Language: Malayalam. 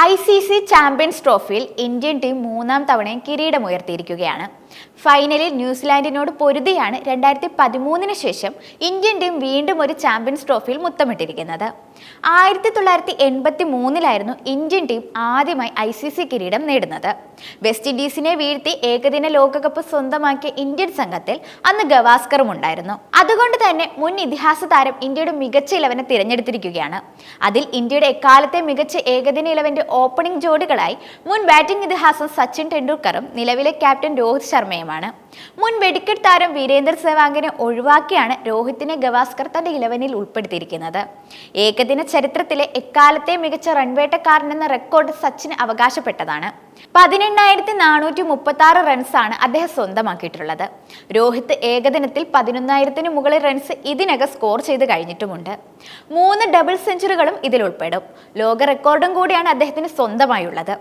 ICC ചാമ്പ്യൻസ് ട്രോഫിയിൽ ഇന്ത്യൻ ടീം മൂന്നാം തവണയും കിരീടമുയർത്തിയിരിക്കുകയാണ്. ഫൈനലിൽ ന്യൂസിലാൻഡിനോട് പൊരുതിയാണ് 2013 ശേഷം ഇന്ത്യൻ ടീം വീണ്ടും ഒരു ചാമ്പ്യൻസ് ട്രോഫിയിൽ മുത്തമിട്ടിരിക്കുന്നത്. 1983 ഇന്ത്യൻ ടീം ആദ്യമായി ICC കിരീടം നേടുന്നത്. വെസ്റ്റ് ഇൻഡീസിനെ വീഴ്ത്തി ഏകദിന ലോകകപ്പ് സ്വന്തമാക്കിയ ഇന്ത്യൻ സംഘത്തിൽ അന്ന് ഗവാസ്കറും ഉണ്ടായിരുന്നു. അതുകൊണ്ട് തന്നെ മുൻ ഇതിഹാസ താരം ഇന്ത്യയുടെ മികച്ച 11 തിരഞ്ഞെടുത്തിരിക്കുകയാണ്. അതിൽ ഇന്ത്യയുടെ എക്കാലത്തെ മികച്ച ഏകദിന 11 ഓപ്പണിംഗ് ജോഡികളായി മുൻ ബാറ്റിംഗ് ഇതിഹാസം സച്ചിൻ ടെണ്ടുൽക്കറും നിലവിലെ ക്യാപ്റ്റൻ രോഹിത് ശർമ്മയുമാണ്. മുൻ വെടിക്കെട്ട് താരം വീരേന്ദർ സെവാഗിനെ ഒഴിവാക്കിയാണ് രോഹിത്തിനെ ഗവാസ്കർ തന്റെ 11-ൽ ഉൾപ്പെടുത്തിയിരിക്കുന്നത്. ഏകദിന ചരിത്രത്തിലെ എക്കാലത്തെ മികച്ച റൺവേട്ടക്കാരൻ എന്ന റെക്കോർഡ് സച്ചിന് അവകാശപ്പെട്ടതാണ്. 18,436 റൺസാണ് അദ്ദേഹം സ്വന്തമാക്കിയിട്ടുള്ളത്. രോഹിത് ഏകദിനത്തിൽ 11,000-ന് മുകളിൽ റൺസ് ഇതിനകം സ്കോർ ചെയ്ത് കഴിഞ്ഞിട്ടുമുണ്ട്. 3 ഡബിൾ സെഞ്ചുറികളും ഇതിൽ ഉൾപ്പെടും. ലോക റെക്കോർഡും കൂടിയാണ് അദ്ദേഹത്തിന് സ്വന്തമായുള്ളത്.